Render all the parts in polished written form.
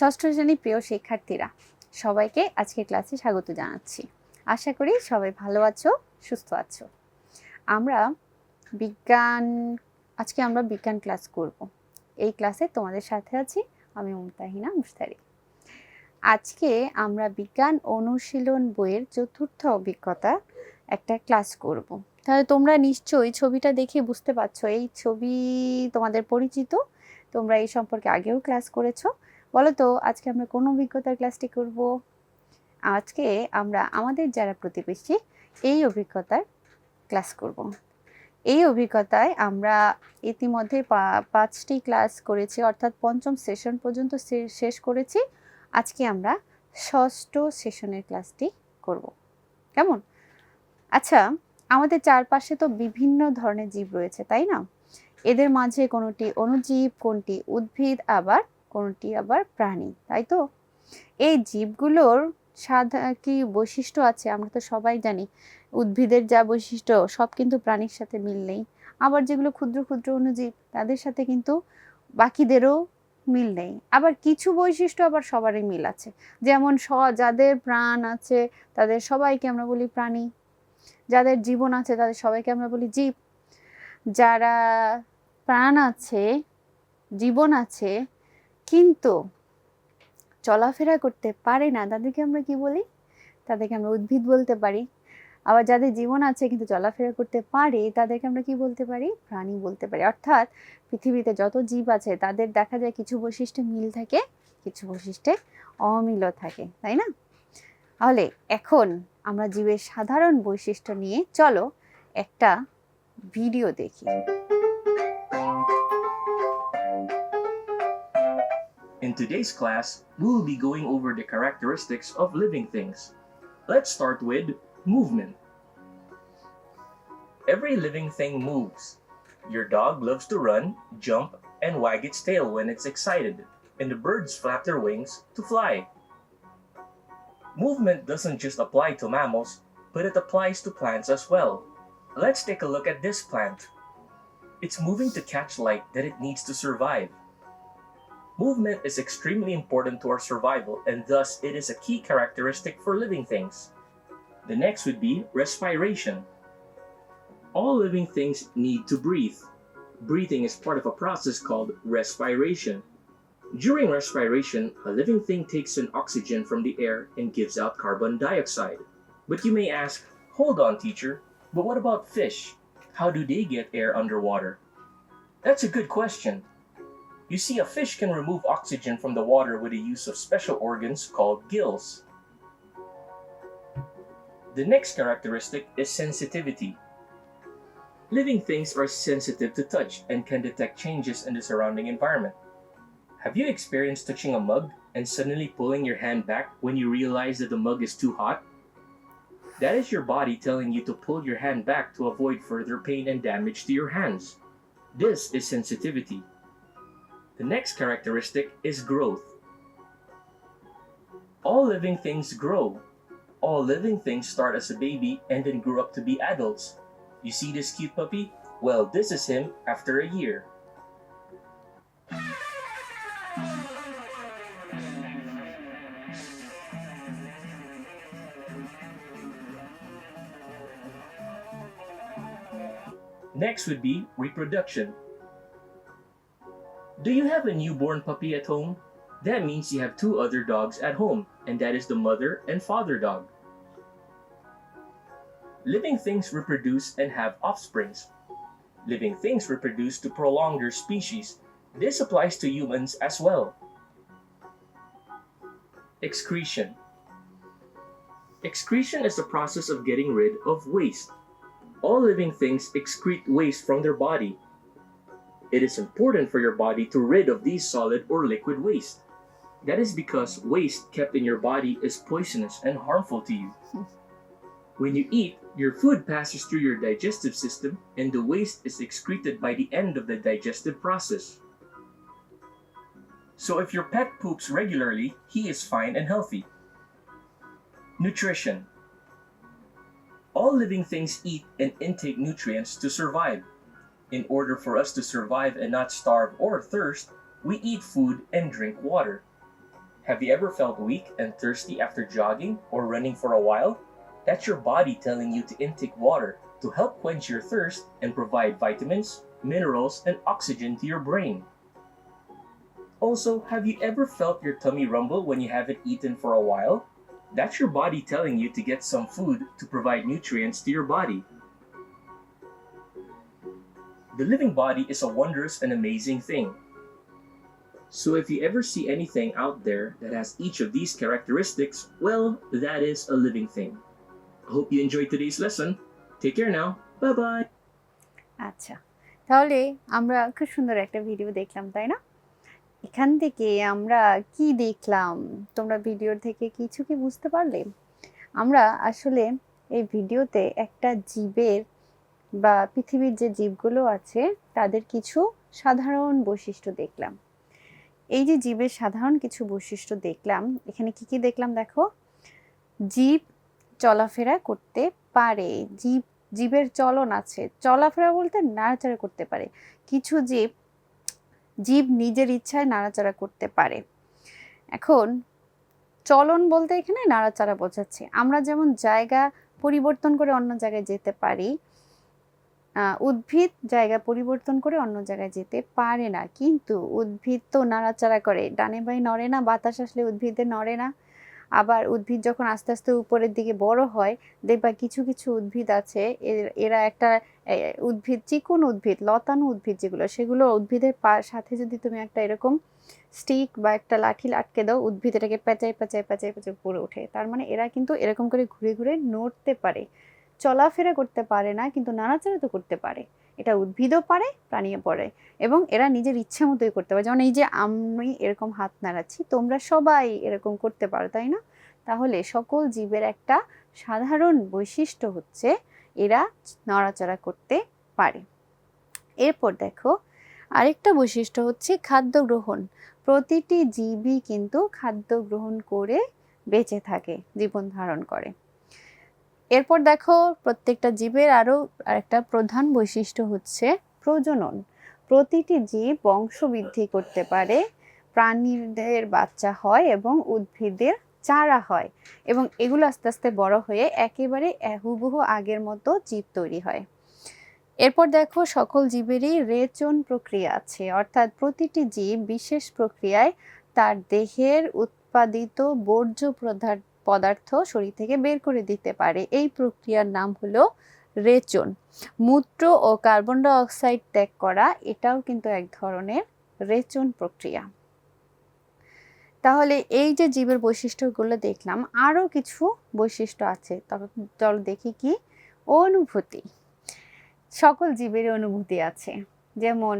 ষষ্ঠ শ্রেণীর প্রিয় শিক্ষার্থীরা, সবাইকে আজকের ক্লাসে স্বাগত জানাচ্ছি। আশা করি সবাই ভালো আছো, সুস্থ আছো। আজকে আমরা বিজ্ঞান ক্লাস করব। এই ক্লাসে তোমাদের সাথে আছি আমি মুমতাহিনা মুশতারি। আজকে আমরা বিজ্ঞান অনুশীলন বইয়ের চতুর্থ অভিজ্ঞতা একটা ক্লাস করব। তাহলে তোমরা নিশ্চয়ই ছবিটা দেখে বুঝতে পারছো এই ছবি তোমাদের পরিচিত, তোমরা এই সম্পর্কে আগেও ক্লাস করেছো। বলো তো আজকে আমরা কোন অভিজ্ঞতার ক্লাসটি করব? আজকে আমরা আমাদের যারা প্রতিবেশী এই অভিজ্ঞতার ক্লাস করব। এই অভিজ্ঞতায় আমরা ইতিমধ্যে 5টি ক্লাস করেছি, অর্থাৎ পঞ্চম সেশন পর্যন্ত শেষ করেছি। আজকে আমরা ষষ্ঠ সেশনের ক্লাসটি করব। কেমন? আচ্ছা, আমাদের চারপাশে তো বিভিন্ন ধরনের জীব রয়েছে, তাই না? এদের মাঝে কোনটি অণুজীব, কোনটি উদ্ভিদ, আবার কোনটি আবার প্রাণী, তাই তো? এই জীবগুলোর কি বৈশিষ্ট্য আছে আমরা তো সবাই জানি। উদ্ভিদের যা বৈশিষ্ট্য সব কিন্তু প্রাণীর সাথে মিল নেই, আবার যেগুলো ক্ষুদ্র ক্ষুদ্র অণুজীব তাদের সাথে কিন্তু বাকিদেরও মিল নেই। আবার কিছু বৈশিষ্ট্য আবার সবারই মিল আছে, যেমন যাদের প্রাণ আছে তাদের সবাইকে আমরা বলি প্রাণী, যাদের জীবন আছে তাদের সবাইকে আমরা বলি জীব। যারা প্রাণ আছে, জীবন আছে কিন্তু চলাফেরা করতে পারে না, তাদেরকে আমরা কি বলি? তাদেরকে আমরা উদ্ভিদ বলতে পারি। আবার যাদের জীবন আছে কিন্তু চলাফেরা করতে পারে তাদেরকে আমরা কি বলতে পারি? প্রাণী বলতে পারি। অর্থাৎ পৃথিবীতে যত জীব আছে তাদের দেখা যায় কিছু বৈশিষ্ট্যে মিল থাকে, কিছু বৈশিষ্ট্যে অমিলও থাকে, তাই না? তাহলে এখন আমরা জীবের সাধারণ বৈশিষ্ট্য নিয়ে চলো একটা ভিডিও দেখি। In today's class, we will be going over the characteristics of living things. Let's start with movement. Every living thing moves. Your dog loves to run, jump, and wag its tail when it's excited, and the birds flap their wings to fly. Movement doesn't just apply to mammals, but it applies to plants as well. Let's take a look at this plant. It's moving to catch light that it needs to survive. Movement is extremely important to our survival, and thus it is a key characteristic for living things. The next would be respiration. All living things need to breathe. Breathing is part of a process called respiration. During respiration, a living thing takes in oxygen from the air and gives out carbon dioxide. But you may ask, hold on, teacher, but what about fish? How do they get air underwater? That's a good question. You see, a fish can remove oxygen from the water with the use of special organs called gills. The next characteristic is sensitivity. Living things are sensitive to touch and can detect changes in the surrounding environment. Have you experienced touching a mug and suddenly pulling your hand back when you realize that the mug is too hot? That is your body telling you to pull your hand back to avoid further pain and damage to your hands. This is sensitivity. The next characteristic is growth. All living things grow. All living things start as a baby and then grow up to be adults. You see this cute puppy? Well, this is him after a year. Next would be reproduction. Do you have a newborn puppy at home? That means you have two other dogs at home, and that is the mother and father dog. Living things reproduce and have offsprings. Living things reproduce to prolong their species. This applies to humans as well. Excretion. Excretion is the process of getting rid of waste. All living things excrete waste from their body. It is important for your body to rid of these solid or liquid waste. That is because waste kept in your body is poisonous and harmful to you. When you eat, your food passes through your digestive system and the waste is excreted by the end of the digestive process. So if your pet poops regularly, he is fine and healthy. Nutrition. All living things eat and intake nutrients to survive. In order for us to survive and not starve or thirst, we eat food and drink water. Have you ever felt weak and thirsty after jogging or running for a while? That's your body telling you to intake water to help quench your thirst and provide vitamins, minerals, and oxygen to your brain. Also, have you ever felt your tummy rumble when you haven't eaten for a while? That's your body telling you to get some food to provide nutrients to your body. The living body is a wondrous and amazing thing. So if you ever see anything out there that has each of these characteristics, well, that is a living thing. I hope you enjoyed today's lesson. Take care now. Bye-bye. আচ্ছা, তাহলে আমরা খুব সুন্দর একটা video দেখলাম, তাই না? এখান থেকে আমরা কি দেখলাম? তোমরা ভিডিওর থেকে কিছু কি বুঝতে পারলে? আমরা আসলে এই ভিডিওতে একটা জীবের বা পৃথিবীর যে জীবগুলো আছে তাদের কিছু সাধারণ বৈশিষ্ট্য দেখলাম। এই যে জীবের সাধারণ কিছু বৈশিষ্ট্য দেখলাম, এখানে কি কি দেখলাম দেখো। জীব চলাফেরা করতে পারে, জীবের চলন আছে। চলাফেরা বলতে নাড়াচাড়া করতে পারে। কিছু জীব নিজের ইচ্ছায় নাড়াচাড়া করতে পারে। এখন চলন বলতে এখানে নাড়াচাড়া বোঝাচ্ছে। আমরা যেমন জায়গা পরিবর্তন করে অন্য জায়গায় যেতে পারি, উদ্ভিদ জায়গা পরিবর্তন করে অন্য জায়গায় যেতে পারে না, কিন্তু উদ্ভিদ তো নাড়াচাড়া করে, ডানে বাঁয়ে নড়ে না, বাতাস আসলে উদ্ভিদে নড়ে না। আবার উদ্ভিদ যখন আস্তে আস্তে উপরের দিকে বড় হয়, দেখবা কিছু কিছু উদ্ভিদ আছে এরা একটা উদ্ভিদ, চিকন উদ্ভিদ, লতানো উদ্ভিদ যেগুলো, সেগুলো উদ্ভিদের সাথে যদি তুমি একটা এরকম স্টিক বা একটা লাঠি আটকে দাও, উদ্ভিদ এটাকে পেঁচায় পেঁচায় পেঁচায় পেঁচায় উপরে ওঠে। তার মানে এরা কিন্তু এরকম করে ঘুরে ঘুরে নড়তে পারে, চলাফেরা করতে পারে না, কিন্তু নাড়াচাড়া তো করতে পারে। এটা উদ্ভিদও পারে, প্রাণীও পারে, এবং এরা নিজের ইচ্ছে মতোই করতে পারে। যেমন এই যে আমি এরকম হাত নাড়াচ্ছি, তোমরা সবাই এরকম করতে পারো, তাই না? তাহলে সকল জীবের একটা সাধারণ বৈশিষ্ট্য হচ্ছে এরা নড়াচড়া করতে পারে। এরপর দেখো আরেকটা বৈশিষ্ট্য হচ্ছে খাদ্য গ্রহণ। প্রতিটি জীবই কিন্তু খাদ্য গ্রহণ করে বেঁচে থাকে, জীবন ধারণ করে। এরপর দেখো প্রত্যেকটা জীবের আরো একটা প্রধান বৈশিষ্ট্য হচ্ছে প্রজনন। প্রতিটি জীব বংশ বৃদ্ধি করতে পারে, প্রাণীদের বাচ্চা হয় এবং উদ্ভিদের চারা হয়, এবং এগুলো আস্তে আস্তে বড় হয়ে একেবারে হুবহু আগের মতো জীব তৈরি হয়। এরপর দেখো সকল জীবেরই রেচন প্রক্রিয়া আছে, অর্থাৎ প্রতিটি জীব বিশেষ প্রক্রিয়ায় তার দেহের উৎপাদিত বর্জ্য পদার্থ শরীর থেকে বের করে দিতে পারে। এই প্রক্রিয়ার নাম হলো রেচন। মূত্র ও কার্বন ডাই অক্সাইড ত্যাগ করা, এটাও কিন্তু এক ধরনের রেচন প্রক্রিয়া। তাহলে এই যে জীবের বৈশিষ্ট্যগুলো দেখলাম, আরো কিছু বৈশিষ্ট্য আছে, তবে চলো দেখি কি। অনুভূতি। সকল জীবের অনুভূতি আছে, যেমন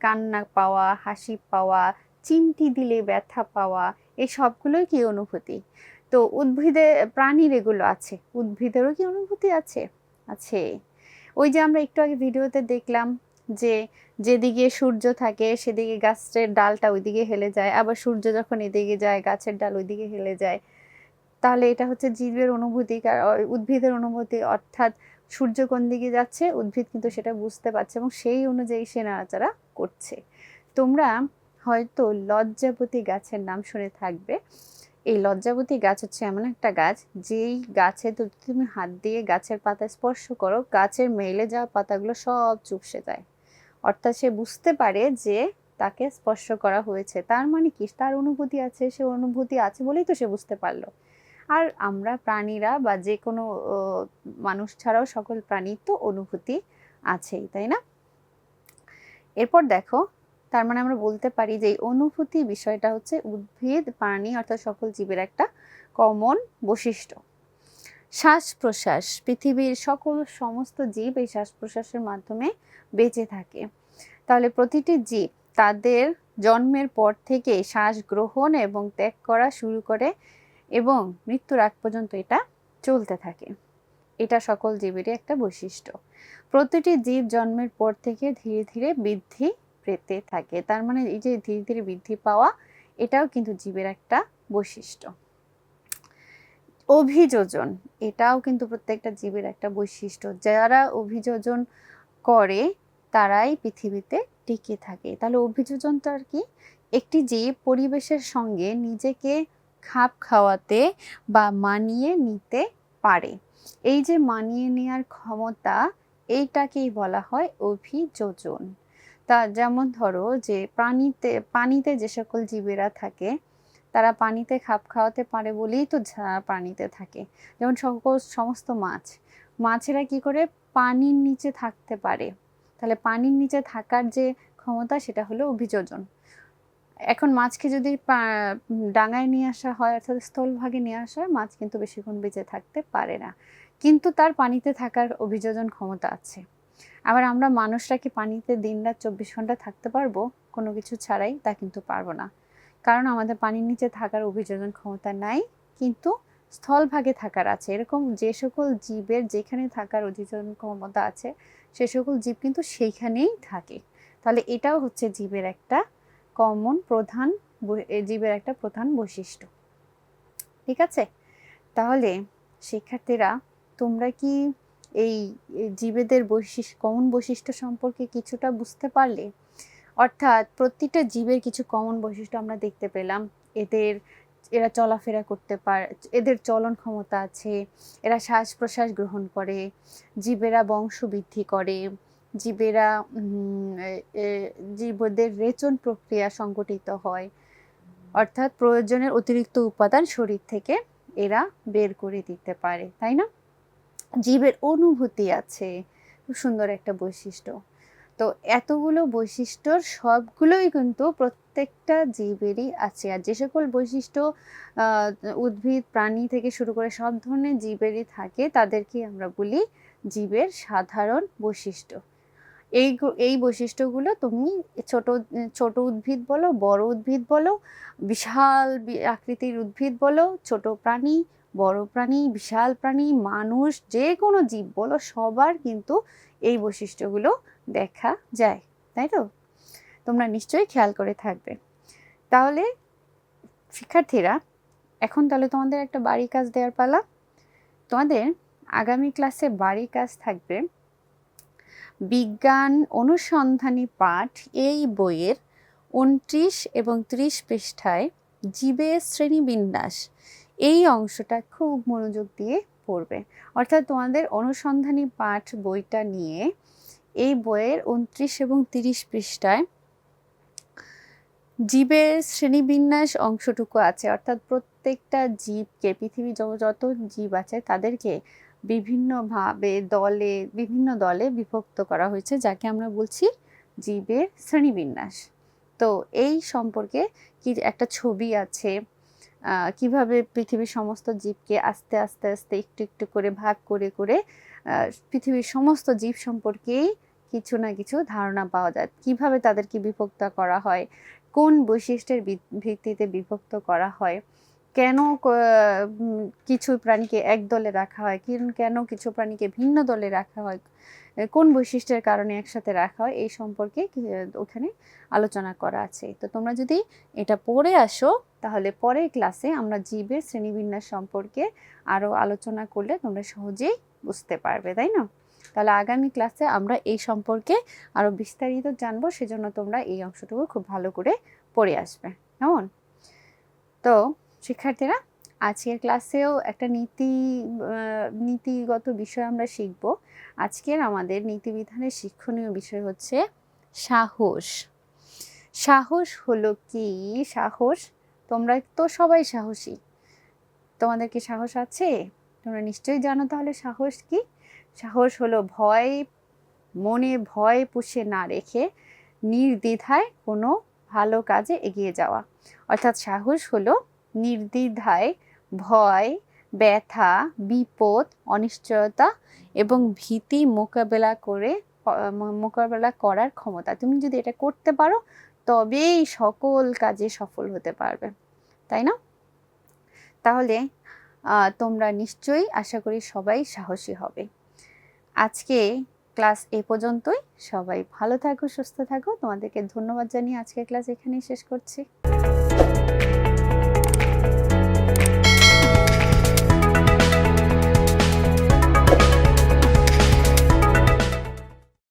কান্না পাওয়া, হাসি পাওয়া, চিমটি দিলে ব্যথা পাওয়া, এই সবগুলোই কি অনুভূতি। তো প্রাণীর এগুলো আছে, উদ্ভিদেরও কি অনুভূতি আছে? আছে। ওই যে আমরা একটু আগে ভিডিওতে দেখলাম যে যেদিকে সূর্য থাকে সেদিকে গাছের ডালটা ওইদিকে হেলে যায়, আবার সূর্য যখন এদিকে যায় গাছের ডাল ওইদিকে হেলে যায়। তাহলে এটা হচ্ছে জীবের অনুভূতি, উদ্ভিদের অনুভূতি, অর্থাৎ সূর্য কোন দিকে যাচ্ছে উদ্ভিদ কিন্তু সেটা বুঝতে পারছে এবং সেই অনুযায়ী সে নাড়াচাড়া করছে। তোমরা হয়তো লজ্জাবতী গাছের নাম শুনে থাকবে। এই লজ্জাবতী গাছ হচ্ছে এমন একটা গাছ, যেই গাছে তো তুমি হাত দিয়ে গাছের পাতা স্পর্শ করো, গাছের মেলে যাওয়া পাতাগুলো সব চুপসে যায়। অর্থাৎ সে বুঝতে পারে যে তাকে স্পর্শ করা হয়েছে। তার মানে কি, তার অনুভূতি আছে, সে অনুভূতি আছে বলেই তো সে বুঝতে পারলো। আর আমরা প্রাণীরা বা যে কোনো মানুষ ছাড়াও সকল প্রাণীর তো অনুভূতি আছেই, তাই না? এরপর দেখো, তার মানে আমরা বলতে পারি যে এই অনুভূতি বিষয়টা হচ্ছে উদ্ভিদ, প্রাণী অর্থাৎ সকল জীবের একটা কমন বৈশিষ্ট্য। শ্বাস প্রশ্বাস, পৃথিবীর সমস্ত জীব এই শ্বাস প্রশ্বাসের মাধ্যমে বেঁচে থাকে। তাহলে প্রতিটি জীব তাদের জন্মের পর থেকে শ্বাস গ্রহণ এবং ত্যাগ করা শুরু করে এবং মৃত্যুর আগ পর্যন্ত এটা চলতে থাকে। এটা সকল জীবেরই একটা বৈশিষ্ট্য। প্রতিটি জীব জন্মের পর থেকে ধীরে ধীরে বৃদ্ধি পেতে থাকে। তার মানে এই যে ধীরে ধীরে বৃদ্ধি পাওয়া, এটাও কিন্তু জীবের একটা বৈশিষ্ট্য। অভিযোজন, এটাও কিন্তু প্রত্যেকটা জীবের একটা বৈশিষ্ট্য। যারা অভিযোজন করে তারাই পৃথিবীতে টিকে থাকে। তাহলে অভিযোজনটা কি? একটি জীব পরিবেশের সঙ্গে নিজেকে খাপ খাওয়াতে বা মানিয়ে নিতে পারে। এই যে মানিয়ে নেওয়ার ক্ষমতা, এইটাকেই বলা হয় অভিযোজন। তা যেমন ধরো যে পানিতে যে সকল জীবেরা থাকে, তারা পানিতে খাপ খাওয়াতে পারে বলেই তো পানিতে থাকে। যেমন সমস্ত মাছেরা কি করে পানির নিচে থাকতে পারে। তাহলে পানির নিচে থাকার যে ক্ষমতা, সেটা হলো অভিযোজন। এখন মাছকে যদি ডাঙায় নিয়ে আসা হয়, অর্থাৎ স্থলভাগে নিয়ে আসা হয়, মাছ কিন্তু বেশিক্ষণ বেঁচে থাকতে পারে না, কিন্তু তার পানিতে থাকার অভিযোজন ক্ষমতা আছে। আবার আমরা মানুষরা কি পানিতে দিনরাত 24 ঘন্টা থাকতে পারবো কোনো কিছু ছাড়াই? তা কিন্তু পারবো না, কারণ আমাদের পানির নিচে থাকার অভিযোজন ক্ষমতা নাই, কিন্তু স্থলভাগে থাকার আছে। এরকম যে সকল জীবের যেখানে থাকার অভিযোজন ক্ষমতা আছে, সে সকল জীব কিন্তু সেইখানেই থাকে। তাহলে এটাও হচ্ছে জীবের একটা প্রধান বৈশিষ্ট্য। ঠিক আছে? তাহলে শিক্ষার্থীরা, তোমরা কি এই জীবেদের কমন বৈশিষ্ট্য সম্পর্কে কিছুটা বুঝতে পারলে? অর্থাৎ প্রতিটা জীবের কিছু কমন বৈশিষ্ট্য আমরা দেখতে পেলাম। এরা চলাফেরা করতে পারে, এদের চলন ক্ষমতা আছে, এরা শ্বাস প্রশ্বাস গ্রহণ করে, জীবেরা বংশ বৃদ্ধি করে, জীবদের রেচন প্রক্রিয়া সংগঠিত হয়, অর্থাৎ প্রয়োজনের অতিরিক্ত উপাদান শরীর থেকে এরা বের করে দিতে পারে, তাই না? জীবের অনুভূতি আছে, খুব সুন্দর একটা বৈশিষ্ট্য। তো এতগুলো বৈশিষ্ট্যর সবগুলোই কিন্তু প্রত্যেকটা জীবেরই আছে। আর যে সকল বৈশিষ্ট্য উদ্ভিদ প্রাণী থেকে শুরু করে সব ধরনের জীবেরই থাকে, তাদেরকে আমরা বলি জীবের সাধারণ বৈশিষ্ট্য। এই বৈশিষ্ট্যগুলো তুমি ছোট উদ্ভিদ বলো, বড় উদ্ভিদ বলো, বিশাল আকৃতির উদ্ভিদ বলো, ছোট প্রাণী, বড় প্রাণী, বিশাল প্রাণী, মানুষ, যে কোনো জীব বলো, সবার কিন্তু এই বৈশিষ্ট্যগুলো দেখা যায়, তাই তো? তোমরা নিশ্চয়ই খেয়াল করে থাকবে। তাহলে শিক্ষার্থীরা, এখন তাহলে তোমাদের একটা বাড়ি কাজ দেওয়ার পালা। তোমাদের আগামী ক্লাসে বাড়ি কাজ থাকবে বিজ্ঞান অনুসন্ধানী পাঠ এই বইয়ের 29 এবং 30 পৃষ্ঠায় জীবের শ্রেণীবিন্যাস, এই অংশটা খুব মনোযোগ দিয়ে পড়বে। অর্থাৎ তোমাদের অনুসন্ধানী পাঠ বইটা নিয়ে এই বইয়ের 29 এবং 30 পৃষ্ঠায় জীবের শ্রেণীবিন্যাস অংশটুকু আছে। অর্থাৎ প্রত্যেকটা জীবকে, পৃথিবী যত জীব আছে তাদেরকে বিভিন্ন দলে বিভক্ত করা হয়েছে, যাকে আমরা বলছি জীবের শ্রেণীবিন্যাস। তো এই সম্পর্কে কি একটা ছবি আছে, কিভাবে পৃথিবীর সমস্ত জীবকে আস্তে আস্তে আস্তে একটু একটু করে ভাগ করে করে পৃথিবীর সমস্ত জীব সম্পর্কেই কিছু না কিছু ধারণা পাওয়া যায়, কিভাবে তাদেরকে বিভক্ত করা হয়, কোন বৈশিষ্ট্যের ভিত্তিতে বিভক্ত করা হয়, কেন কিছু প্রাণীকে এক দলে রাখা হয়, কেন কিছু প্রাণীকে ভিন্ন দলে রাখা হয়, কোন বৈশিষ্ট্যের কারণে একসাথে রাখা হয়, এই সম্পর্কে ওখানে আলোচনা করা আছে। তো তোমরা যদি এটা পড়ে আসো, তাহলে পরের ক্লাসে আমরা জীবের শ্রেণীবিন্যাস সম্পর্কে আরও আলোচনা করলে তোমরা সহজেই বুঝতে পারবে, তাই না? তাহলে আগামী ক্লাসে আমরা এই সম্পর্কে আরও বিস্তারিত জানবো, সেজন্য তোমরা এই অংশটুকু খুব ভালো করে পড়ে আসবে, কেমন? তো শিক্ষার্থীরা, আজকের ক্লাসেও একটা নীতিগত বিষয় আমরা শিখব। আজকের আমাদের নীতিবিধানের শিক্ষণীয় বিষয় হচ্ছে সাহস। সাহস হলো কি? সাহস, তোমরা তো সবাই সাহসী, তোমাদের কি সাহস আছে? তোমরা নিশ্চয়ই জানো। তাহলে সাহস কি? সাহস হলো মনে ভয় পুষে না রেখে নির্দ্বিধায় কোনো ভালো কাজে এগিয়ে যাওয়া। অর্থাৎ সাহস হলো নির্দ্বিধায় ভয়, ব্যথা, বিপদ, অনিশ্চয়তা এবং ভীতি মোকাবেলা করার ক্ষমতা। তুমি যদি এটা করতে পারো, তবেই সকল কাজে সফল হতে পারবে, তাই না? তাহলে তোমরা নিশ্চয়ই, আশা করি সবাই সাহসী হবে। আজকে ক্লাস এ পর্যন্তই। সবাই ভালো থাকো, সুস্থ থাকো। তোমাদেরকে ধন্যবাদ জানিয়ে আজকের ক্লাস এখানেই শেষ করছি।